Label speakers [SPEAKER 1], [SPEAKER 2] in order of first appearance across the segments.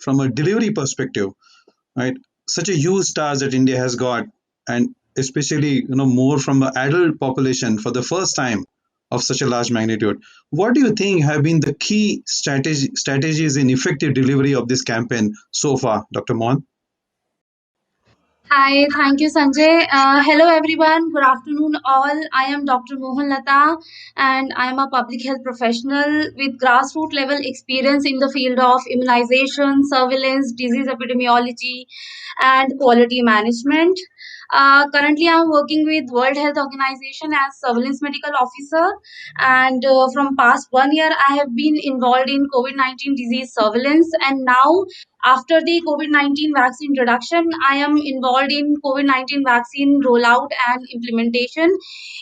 [SPEAKER 1] from a delivery perspective, right? Such a huge task that India has got, and especially more from the adult population for the first time of such a large magnitude. What do you think have been the key strategies in effective delivery of this campaign so far, Dr. Mohan?
[SPEAKER 2] Hi, thank you, Sanjay. Hello, everyone. Good afternoon, all. I am Dr. Mohan Lata, and I am a public health professional with grassroots level experience in the field of immunization, surveillance, disease epidemiology, and quality management. Currently, I'm working with World Health Organization as surveillance medical officer, and from past 1 year, I have been involved in COVID-19 disease surveillance, and now after the COVID 19 vaccine introduction, I am involved in COVID 19 vaccine rollout and implementation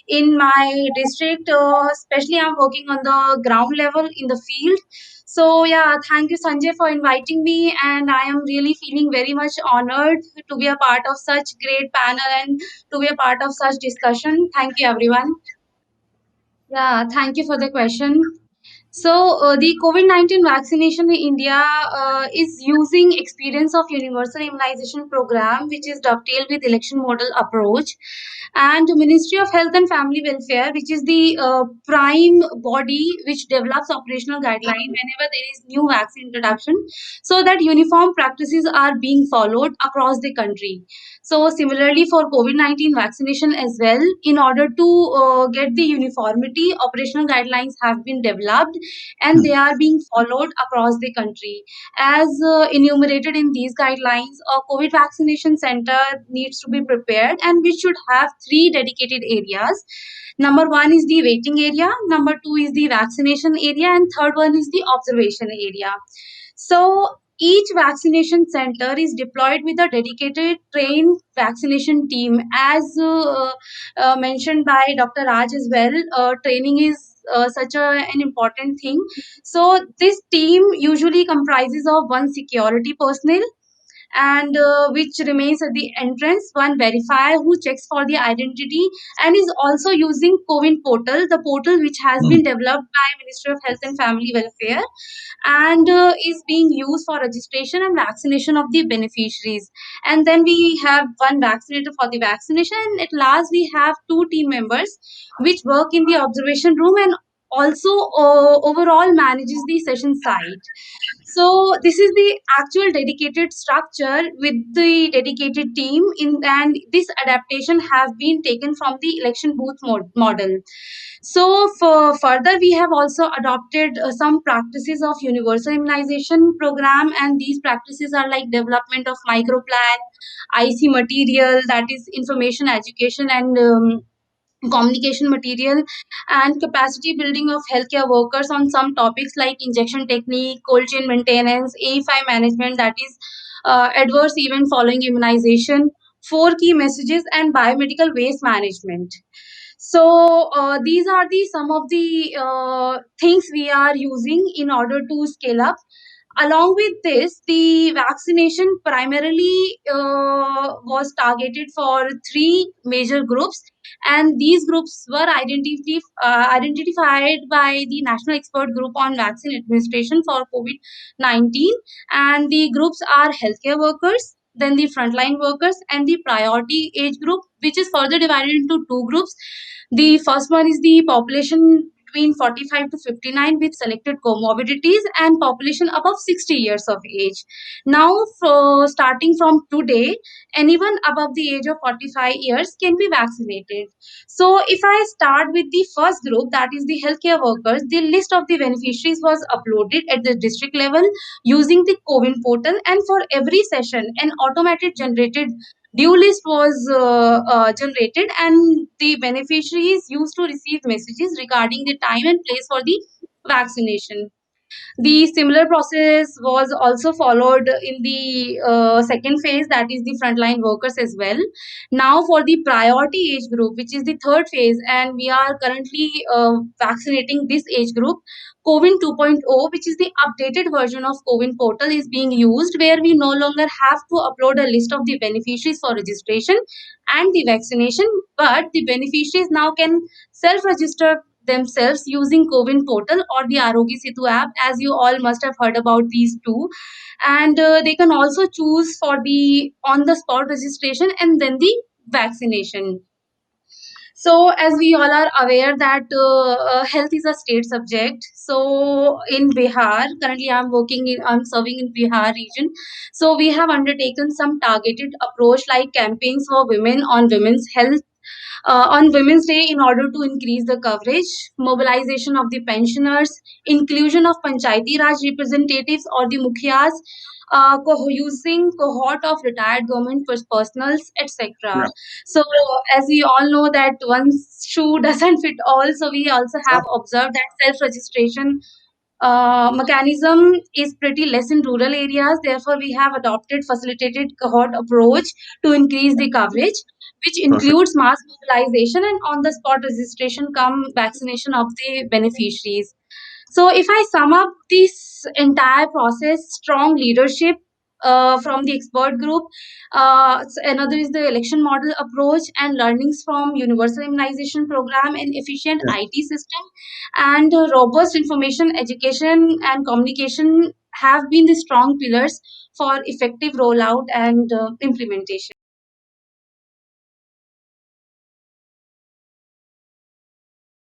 [SPEAKER 2] in my district. Especially, I'm working on the ground level in the field. So, yeah, thank you, Sanjay, for inviting me. And I am really feeling very much honored to be a part of such great panel and to be a part of such discussion. Thank you, everyone. Yeah, thank you for the question. So, the COVID-19 vaccination in India is using experience of universal immunization program, which is dovetailed with election model approach, and Ministry of Health and Family Welfare, which is the prime body which develops operational guideline whenever there is new vaccine introduction, so that uniform practices are being followed across the country. So similarly for COVID-19 vaccination as well, in order to get the uniformity, operational guidelines have been developed and they are being followed across the country. As enumerated in these guidelines, a COVID vaccination center needs to be prepared and we should have three dedicated areas. Number one is the waiting area, number two is the vaccination area, and third one is the observation area. So each vaccination center is deployed with a dedicated trained vaccination team. As mentioned by Dr. Raj as well, training is an important thing. So this team usually comprises of one security personnel and which remains at the entrance, one verifier who checks for the identity and is also using COVID portal, the portal which has been developed by Ministry of Health and Family Welfare, and is being used for registration and vaccination of the beneficiaries. And then we have one vaccinator for the vaccination, and at last we have two team members which work in the observation room and also overall manages the session site. So this is the actual dedicated structure with the dedicated team in, and this adaptation have been taken from the election booth model. So for further, we have also adopted some practices of universal immunization program, and these practices are like development of microplan, IC material, that is information education and communication material, and capacity building of healthcare workers on some topics like injection technique, cold chain maintenance, AFI management, that is adverse event following immunization, four key messages, and biomedical waste management. So these are the some of the things we are using in order to scale up. Along with this, the vaccination primarily was targeted for three major groups, and these groups were identified by the National Expert Group on Vaccine Administration for COVID 19. And the groups are healthcare workers, then the frontline workers, and the priority age group, which is further divided into two groups. The first one is the population between 45 to 59 with selected comorbidities and population above 60 years of age. Now, starting from today, anyone above the age of 45 years can be vaccinated. So, if I start with the first group, that is the healthcare workers, the list of the beneficiaries was uploaded at the district level using the CoWIN portal, and for every session, an automated generated due list was generated, and the beneficiaries used to receive messages regarding the time and place for the vaccination. The similar process was also followed in the second phase, that is the frontline workers as well. Now, for the priority age group, which is the third phase, and we are currently vaccinating this age group, CoWIN 2.0, which is the updated version of CoWIN portal, is being used, where we no longer have to upload a list of the beneficiaries for registration and the vaccination, but the beneficiaries now can self register themselves using CoWIN portal or the Aarogya Setu app, as you all must have heard about these two. And they can also choose for the on the spot registration and then the vaccination. So, as we all are aware that health is a state subject. So, in Bihar, currently I'm serving in Bihar region. So, we have undertaken some targeted approach like campaigns for women on women's health on Women's Day in order to increase the coverage, mobilization of the pensioners, inclusion of Panchayati Raj representatives or the Mukhias, using cohort of retired government personals, etc.
[SPEAKER 1] Yeah.
[SPEAKER 2] So, as we all know that one shoe doesn't fit all, so we also have observed that self-registration mechanism is pretty less in rural areas. Therefore, we have adopted facilitated cohort approach to increase the coverage, which
[SPEAKER 1] Perfect.
[SPEAKER 2] includes mass mobilization and on-the-spot registration come vaccination of the beneficiaries. So, if I sum up this entire process, strong leadership from the expert group, another is the election model approach and learnings from universal immunization program and efficient
[SPEAKER 1] Yeah.
[SPEAKER 2] IT system and robust information education and communication have been the strong pillars for effective rollout and implementation.